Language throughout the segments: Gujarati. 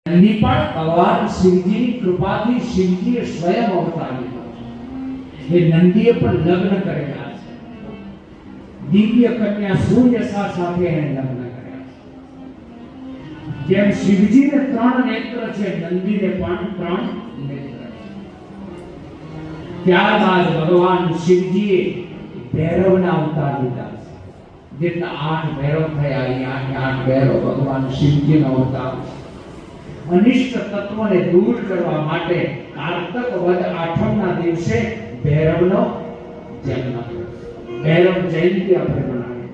નંદી પણ ભગવાન શિવજીની કૃપાથી શિવજીએ સ્વયં અવતાર લીધો છે. એ નંદીએ પણ લગ્ન કરેલા છે. દિવ્ય કન્યા સૂર્યસા સાથે એને લગ્ન કર્યા છે. જેમ શિવજીને 3 નેત્ર છે, નંદીને પણ 3 નેત્ર છે. ત્યારબાદ ભગવાન શિવજીએ ભૈરવના અવતાર લીધા છે. જેટલા 8 ભૈરવ થયા, એ 8 ભૈરવ ભગવાન શિવજીનો અવતાર છે. અનિષ્ટ તત્વોને દૂર કરવા માટે કાર્તક વદ આઠમના દિવસે ભૈરવનો જન્મ થયો. ભૈરવ જયંતિ આપણે મનાવીએ.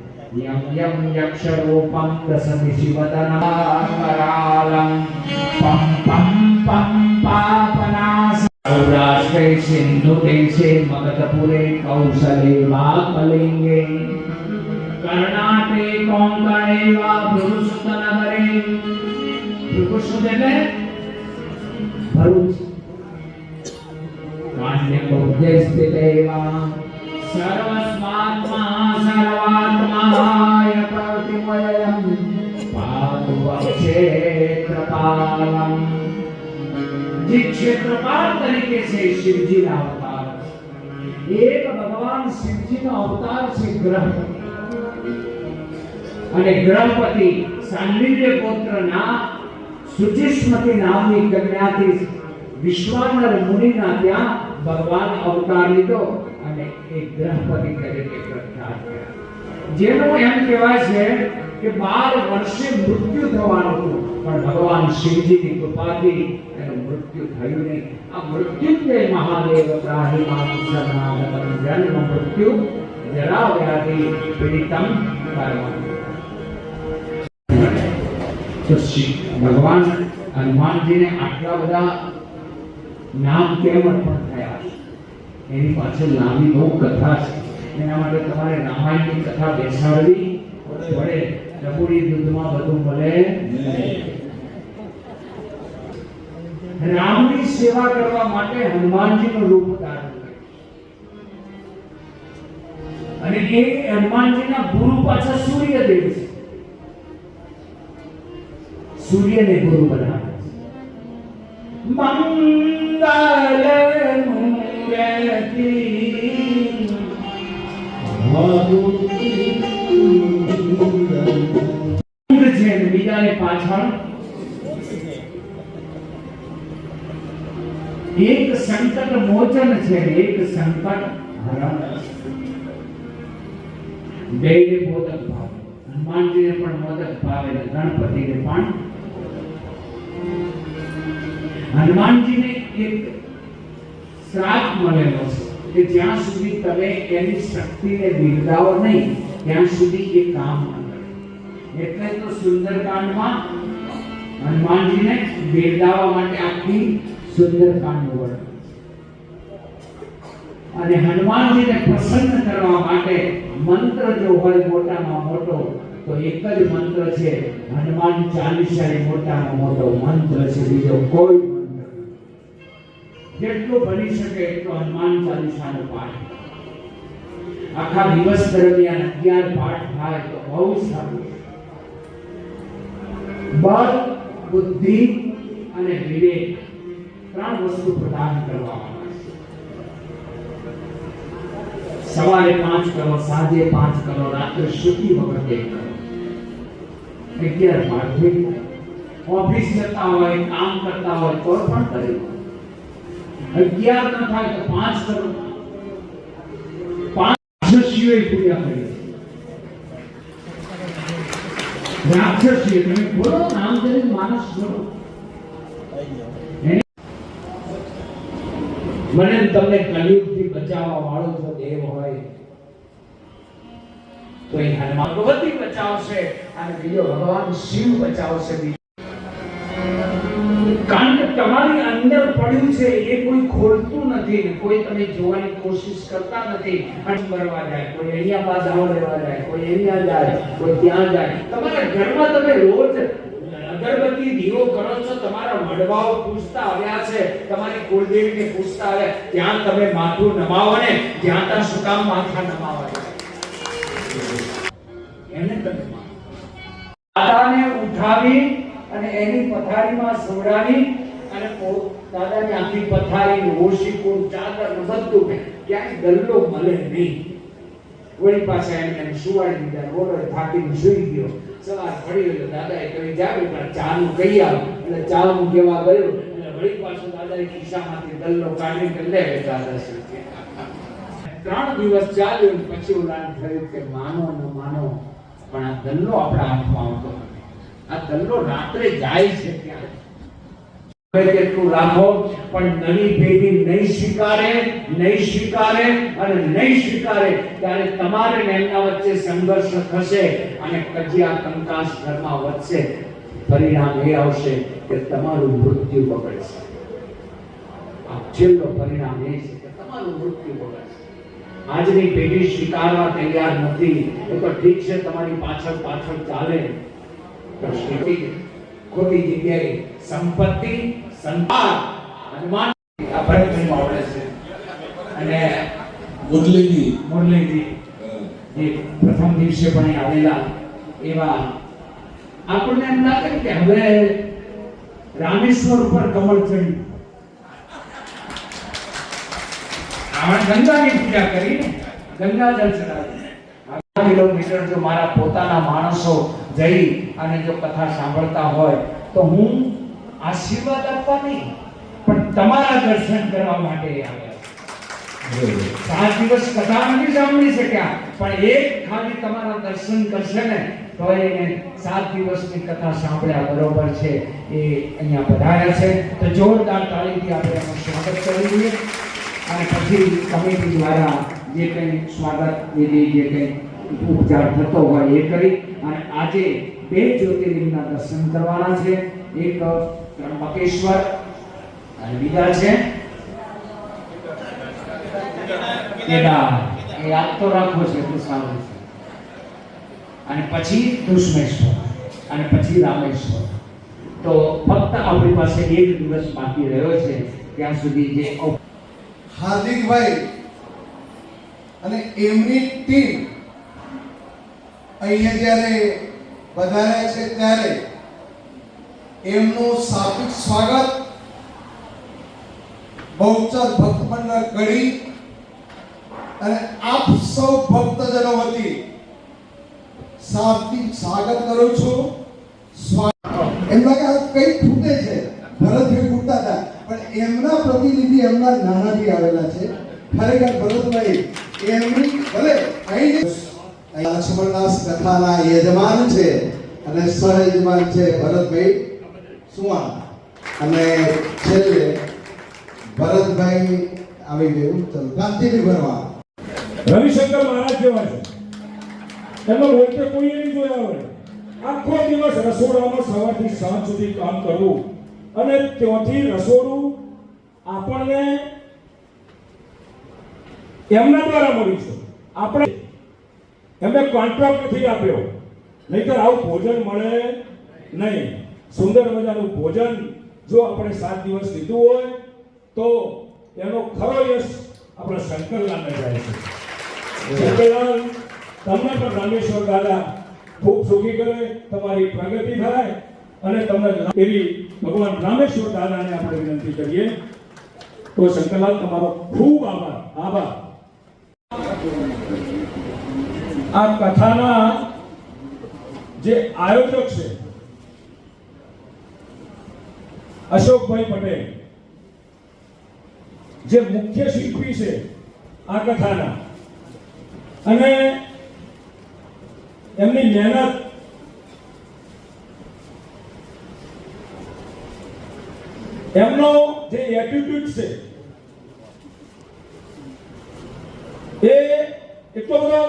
યમ યમ યક્ષરૂપમ દશમી શિવદનાકરાલમ પમ પમ પમ પાપનાસ સૌરાષ્ટ્રે સિંધુ દેશે મગધપુરે કૌશલે વાકલિંગે કર્ણાટકે કોંકણે વા ભૃગુસુતનગરે. ભૃગુસુત એટલે ભરૂચ. કાંડ્યકોદ્ય સ્થિતેવા સર્વસ્માત્મા સર્વાત્માય પ્રતિમયમ પાદુક્ષેત્રપાલમ. જે ક્ષેત્રપાલ તરીકે છે શિવજીના અવતાર. એક ભગવાન શિવજીનો અવતાર છે ગ્રહપતિ. અને ગ્રહપતિ સાંડિલ્ય ગોત્રના સુચિસ્મતી નામની કન્યાથી વિશ્વાનર મુનિના ત્યાં ભગવાન અવતાર લીધો અને એ ગ્રહપતિ તરીકે પ્રખ્યાત થયા. જેનું એમ કહેવાય છે કે 12 વર્ષે મૃત્યુ થવાનું હતું, પણ ભગવાન શિવજીની કૃપાથી એનું મૃત્યુ થયું નહીં. આ મૃત્યુંજય મહાદેવ ત્રાહિમામ જન્મ મૃત્યુ જરા વ્યાધિ પીડિતમ કર્મ. તો ભગવાન હનુમાનજીને આટલા બધા નામ કેમ અર્પણ થયા છે એની પાછળ લાંબી બહુ કથા છે. એના માટે તમારે રામાયણની કથા બેસાડવી પડે. રઘુડી દૂધમાં બધું મળે નહીં. રામની સેવા કરવા માટે હનુમાનજીનું રૂપ ધારણ કર્યું. અને એ હનુમાનજીના ગુરુ પાછા સૂર્યદેવ છે. સૂર્યને ગુરુ બનાવે છે. મંગલ મૂર્તિ છે બીજાને પાછળ એક સંકટ મોચન છે, એક સંકટ હરણ. બેયને મોદક ભાવે. હનુમાનજીને પણ મોદક ભાવે અને ગણપતિને પણ. હનુમાનજીને એક શ્રાપ મળેલો છે કે જ્યાં સુધી તમે એની શક્તિને બિરદાવો નહીં ત્યાં સુધી એ કામ ન કરે. એટલે તો સુંદરકાંડમાં હનુમાનજીને બિરદાવવા માટે આખી સુંદરકાંડનું વર્ણન. અને હનુમાનજીને પ્રસન્ન કરવા માટે મંત્ર જો હોય મોટામાં મોટો તો એક જ મંત્ર છે. હનુમાન ચાલીસા એ મોટામાં મોટો મંત્ર છે, બીજો કોઈ મંત્ર. જેટલું બની શકે એટલો હનુમાન ચાલીસાનો પાઠ. આખા દિવસ દરમિયાન 11 પાઠ થાય તો બહુ સારું. બળ, બુદ્ધિ અને વિવેક 3 વસ્તુ પ્રદાન કરવામાં આવે છે. સવારે 5 કરો, સાંજે 5 કરો, રાત્રે સૂતી વખતે કરો. 11 પાઠ થઈ. ઓફિસ જતા હોય, કામ કરતા હોય તો પણ કરી. 11 ન થાય તો 5 કરો. 5 રાક્ષસીઓએ પૂજા કરી. રાક્ષસીઓ તમે બોલો, નામ ધરી માણસ બોલો. મને તમને કલિયુગથી બચાવવા વાળો જો દેવ હોય તો એ હનુમાન ભગવતી બચાવશે અને બીજો ભગવાન શિવ બચાવશે. કારણ કે તમારી અંદર પડ્યું છે એ કોઈ ખોલતું નથી, કોઈ તમે જોવાની કોશિશ કરતા નથી. ભરવા જાય, કોઈ અહીંયા બાધાઓ લેવા જાય, કોઈ અહીંયા જાય, કોઈ ત્યાં જાય. તમારા ઘરમાં તમે રોજ અગરબત્તી દીવો કરો છો, તમારા વડવાઓ પૂછતા આવ્યા છે, તમારી કુળદેવીને પૂછતા આવ્યા, ત્યાં તમે માથું નમાવો ને, જ્યાં ત્યાં શું કામ માથા નમાવા? એને તમે માતાને ઉઠાવી અને એની પથારીમાં સુવડાવી અને દાદાની આખી પથારી ઓશીકો ચાદર બધું ક્યાંય ગલ્લો મળે નહીં. વળી પાસે એને સુવાડી દીધા. ઓલો થાકીને સૂઈ ગયો. સવાર પડી એટલે દાદાએ કહી જા બેટા ચા નું કહી આવ. એટલે ચા નું કેવા ગયો એટલે વળી પાછું દાદાએ ખિસ્સામાંથી ગલ્લો કાઢીને લે બેટા 10 રૂપિયા. 3 દિવસ ચાલ્યું પછી ઓલાને થયું કે માનો ન માનો પણ આ ગલ્લો આપણા હાથમાં આવતો નથી. આ ગલ્લો રાત્રે જાય છે ક્યાં કેટલું રાખો પણ નવી પેઢી નહીં સ્વીકારે અને નહીં સ્વીકારે ત્યારે તમારે ને એમના વચ્ચે સંઘર્ષ થશે અને કજિયા કંકાસ ઘરમાં વધશે. પરિણામ એ આવશે કે તમારું મૃત્યુ બગડશે. આ છેલ્લો પરિણામ એ છે કે તમારું મૃત્યુ બગડશે. આજની પેઢી સ્વીકારવા તૈયાર નથી. એ તો ઠીક છે તમારી પાછળ ચાલે તો ખોટી જગ્યાએ સંપત્તિ સંતાન અનુમાન આ ભરતમાં આવડે છે. અને મુરલીજી જે પ્રથમ દિવસે પણ આવેલા એવા આપણને એમ લાગે કે હવે રામેશ્વર ઉપર કમળ ચડ્યું. આપણે ગંગાની પૂજા કરીને ગંગાજળ ચડાવી કિલોમીટર જો મારા પોતાના માણસો જઈ અને જો કથા સાંભળતા હોય તો હું આશીર્વાદ આપવા નહીં પણ તમારા દર્શન કરવા માટે આવ્યા. 7 દિવસ કથા નથી સાંભળી શક્યા પણ એક ખાલી તમારા દર્શન કરશે ને તો એને 7 દિવસની કથા સાંભળ્યા બરોબર છે. એ અહીંયા પધાર્યા છે તો જોરદાર તાળીથી આપણે એનું સ્વાગત કરવું જોઈએ. અને પછી કમિટી દ્વારા જે કંઈ સ્વાગત વિધિ જે કંઈ ઉપચાર થતો હોય એ કરી અને આજે 2 જ્યોતિર્લિંગના દર્શન કરવાના છે. એક ત્રંબકેશ્વર અને બીજા છે કેદાર. એ યાદ તો રાખવો છે તો સારું છે. અને પછી દુશ્મેશ્વર અને પછી રામેશ્વર. તો ફક્ત આપણી પાસે 1 દિવસ બાકી રહ્યો છે ત્યાં સુધી જે હાર્દિકભાઈ અને એમની ટીમ અહીંયા જ્યારે પધાર્યા છે ત્યારે એમનું સાત્વિક સ્વાગત બહુચર ભક્ત મંડળ કડી અને આપ સૌ ભક્તજનો વતી સાત્વિક સ્વાગત કરું છું. એમના કે કઈ ખૂટે છે ભરતભાઈ ખૂટતા હતા પણ એમના પ્રતિનિધિ એમના નાનાથી આવેલા છે. ખરેખર ભરતભાઈ એમની ભલે અહીં લક્ષ્મણદાસ કથાના યજમાન છે અને સહયજમાન છે ભરતભાઈ સુવાણ અને છેલ્લે ભરતભાઈ આવી ગયું. ચલો કાંતિભાઈ ભરવા રવિશંકર મહારાજ જેવા છે. એમાં વચ્ચે કોઈ નહીં જોયા હોય. આખો દિવસ રસોડામાં સવારથી સાંજ સુધી કામ કરવું અને ત્યાંથી રસોડું આપણને એમના દ્વારા મળ્યું છે. આપણે એમને કોન્ટ્રાક્ટ નથી આપ્યો નહીંતર આવું ભોજન મળે નહીં. સુંદર મજાનું ભોજન જો આપણે 7 દિવસ લીધું હોય તો એનો ખરો યશ આપણા શંકરલાલને જાય છે. શંકરલાલ તમને પણ રામેશ્વર દાદા ખૂબ સુખી કરે, તમારી પ્રગતિ થાય અને તમને એવી ભગવાન રામેશ્વર દાદાને આપણે વિનંતી કરીએ. તો શંકરલાલ તમારો ખૂબ આભાર. આ કથાના જે આયોજક છે અશોકભાઈ પટેલ, જે મુખ્ય શિલ્પી છે આ કથાના, અને એમની મહેનત એમનો જે એટીટ્યુડ છે એ એટલો બધો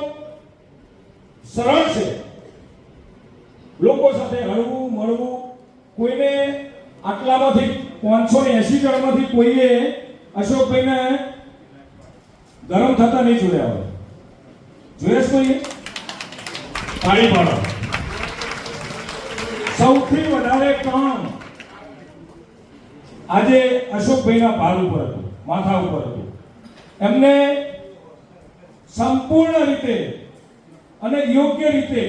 સરળ છે. લોકો સાથે હળવું મળવું. કોઈને આટલામાંથી 580 જણમાંથી કોઈએ અશોકભાઈને ગરમ થતા નહીં જોયા હોય. જોયા કોઈએ? તાળી પાડો. સૌથી વધારે કામ આજે અશોકભાઈના ભાર ઉપર હતું, માથા ઉપર હતું. એમને સંપૂર્ણ રીતે અને યોગ્ય રીતે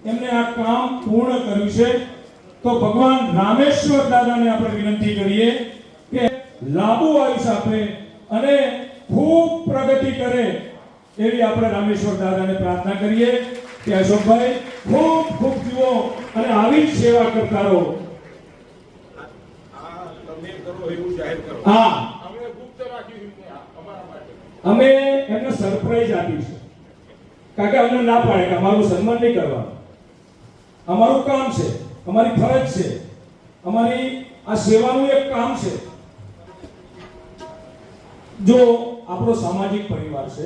એમને આ કામ પૂર્ણ કર્યું છે. તો તો ભગવાન રામેશ્વર દાદાને આપણે વિનંતી કરીએ કે લાંબુ આયુષ્ય આપે અને ખૂબ પ્રગતિ કરે એવી આપણે રામેશ્વર દાદાને પ્રાર્થના કરીએ કે અશોકભાઈ ખૂબ ખૂબ જીવો અને આવી જ સેવા કરતા રહો. હા, અમે એમને સરપ્રાઈઝ આપીશું કારણ કે અમને ના પાડે કે અમારું સન્માન નહીં કરવાનું. અમારું કામ છે, અમારી ફરજ છે, અમારી આ સેવાનું એક કામ છે. જો આપણો સામાજિક પરિવાર છે,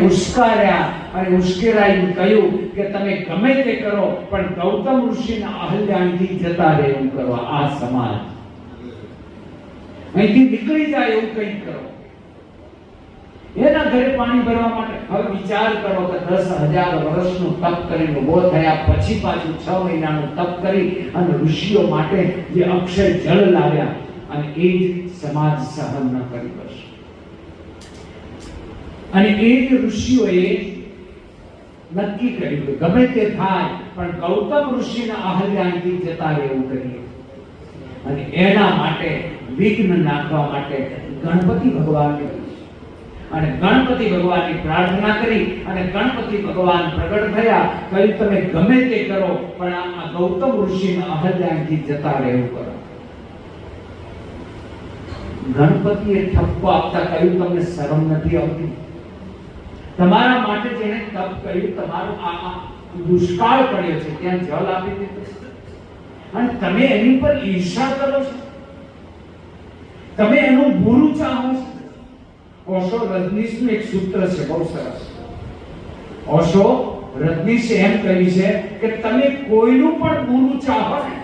ઉશ્કાર્યા અને ઉશ્કેરાઈને કહ્યું કે તમે ગમે તે કરો પણ ગૌતમ ઋષિના અહલ્યાથી જતા રહે એવું કરવા. આ સમાજ અહીંથી નીકળી જાય એવું કંઈક કરો. એના ઘરે પાણી ભરવા માટે હવે વિચાર કરો કે 10,000 વર્ષનું તપ કરીને ઉભો થયા પછી પાછું 6 મહિનાનું તપ કરી અને ઋષિઓ માટે જે અક્ષય જળ લાવ્યા અને એ જ સમાજ સહન ન કરી બસ. અને એ જ ઋષિઓએ નક્કી કર્યું કે ગમે તે થાય પણ ગૌતમ ઋષિના અહલ્યાથી જતા રહેવું કરીએ. અને એના માટે વિઘ્ન નાખવા માટે ગણપતિ ભગવાનને અને ગણપતિ ભગવાનની પ્રાર્થના કરી અને ગણપતિ ભગવાન પ્રગટ થયા. કહ્યું તમે ગમે તે કરો પણ આ ગૌતમ ઋષિના અહલ્યાથી જતા રહેવું કરો. ગણપતિએ ઠપકો આપતા કહ્યું તમને શરમ નથી આવતી? તમારા માટે જેને તપ કર્યું, તમારો આ દુષ્કાળ પડ્યો છે ત્યાં જલ આપી દીધું અને તમે એની પર ઈર્ષા કરો છો, તમે એનું બુરું ચાહો છો. ઓશો રજનીશનું એક સૂત્ર છે બહુ સરસ. ઓશો રજનીશે એમ કહ્યું છે કે તમે કોઈનું પણ બુરું ચાહો ને,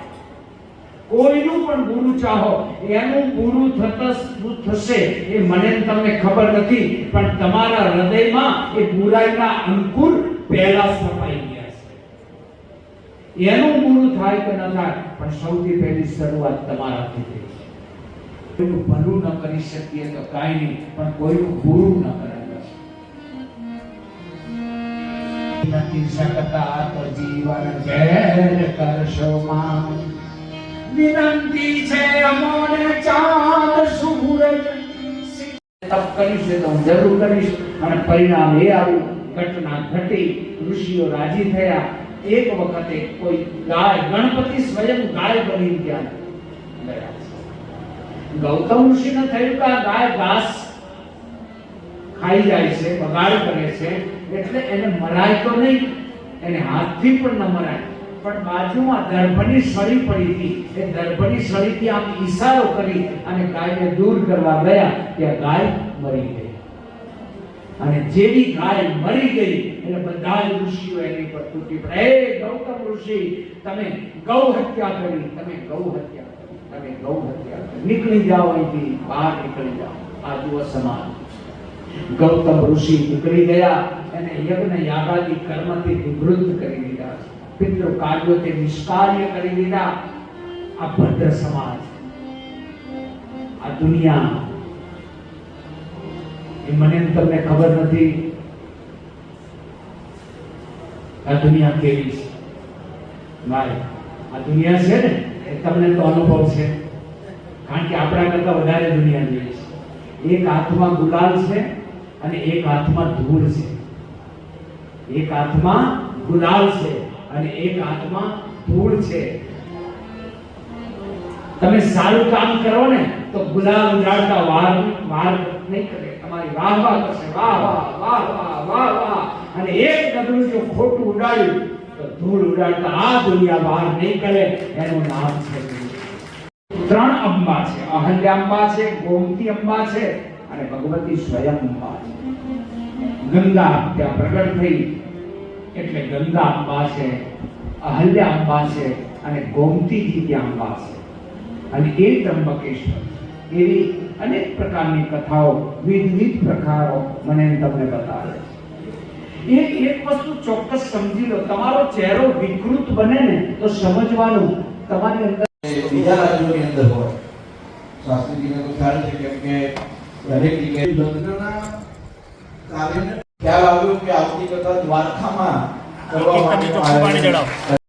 કોઈનું પણ બુરું ચાહો, એનું બુરું થશે એ મને તમને ખબર નથી પણ તમારા હૃદયમાં એ બુરાઈના અંકુર પહેલા સ્થપાઈ ગયા છે. એનું બુરું થાય કે ન થાય પણ સૌથી પહેલી શરૂઆત તમારાથી થઈ છે. કોઈનું ભલું ન કરી શકીએ તો કાંઈ નહીં પણ કોઈનું બુરું ન કરાય. નથી શકતા તો જીવન ઘેર કરશો માં. વિનંતી છે અમોને ચાંદ સૂરજ તપ કરીશ તો હું જરૂર કરીશ અને પરિણામ એ આવ્યું. ઘટના ઘટી, ઋષિઓ રાજી થયા. એક વખતે કોઈ ગાય, ગણપતિ સ્વયં ગાય બની ત્યાં ગયા. ગૌતમ ઋષિને થયું કે આ ગાય ઘાસ ખાઈ જાય છે, બગાડ કરે છે એટલે એને મરાય તો નહીં, એને હાથથી પણ ન મરાય. પણ બાજુમાં દર્ભની સળી પડી હતી, એ દર્ભની સળીથી આમ ઈશારો કરી અને ગાયને દૂર કરવા ગયા ત્યાં ગાય મરી ગઈ. અને જેવી ગાય મરી ગઈ એટલે બધા ઋષિઓ એની પર તૂટી પડ્યા. હે ગૌતમ ઋષિ, તમે ગૌ હત્યા કરી, તમે ગૌ હત્યા કરી, તમે ગૌ હત્યા કરી. નીકળી જાઓ અહીંથી, બહાર નીકળી જાઓ. આ જુઓ સમાજ. ગૌતમ ઋષિ નીકળી ગયા અને યજ્ઞ યાગાદી કર્મથી નિવૃત્ત કરી દીધા, પિતૃ કાર્યોથી નિષ્કાર્ય કરી દીધા. આ ભદ્ર સમાજ, આ દુનિયા એ મને તમને ખબર નથી આ દુનિયા કેવી છે. ભાઈ આ દુનિયા છે ને એ તમને તો અનુભવ છે કારણ કે આપણા કરતા વધારે દુનિયા જોઈએ છે. એક હાથમાં ગુલાલ છે અને એક હાથમાં ધૂળ છે. એક હાથમાં ગુલાલ છે અને એક હાથમાં ધૂળ છે. તમે સારું કામ કરો ને તો ગુલાલ ઉડાડતા વાર નહીં કરે, તમારી વાહ વાહ કરશે, વાહ વાહ વાહ વાહ વાહ વાહ. અને એક ડગલું જો ખોટું ઉડાડ્યું તો ધૂળ ઉડાડતા આ દુનિયા બહાર નહીં કરે. એનું નામ છે ત્રણ અંબા છે. અહલ્યા અંબા છે, ગોમતી અંબા છે અને ભગવતી સ્વયં અંબા છે. ગંગા ત્યાં પ્રગટ થઈ એટલે ગંગા અંબા છે, અહલ્યા અંબા છે અને ગોમતીજી ત્યાં અંબા છે અને એ ત્રંબકેશ્વર. એવી અનેક પ્રકારની કથાઓ, વિવિધ પ્રકારો મને તમને બતાવે છે. એક વસ્તુ ચોક્કસ સમજી લો, તમારો ચહેરો વિકૃત બને ને તો સમજવાનું તમારી અંદર બીજા રાજ્યોની અંદર હોય. શાસ્ત્રીજીને તો ખ્યાલ છે કેમ કે દરેક જગ્યાએ લગ્નના કાર્યને ખ્યાલ આવ્યો કે આવતી કથા દ્વારકામાં કરવા માટે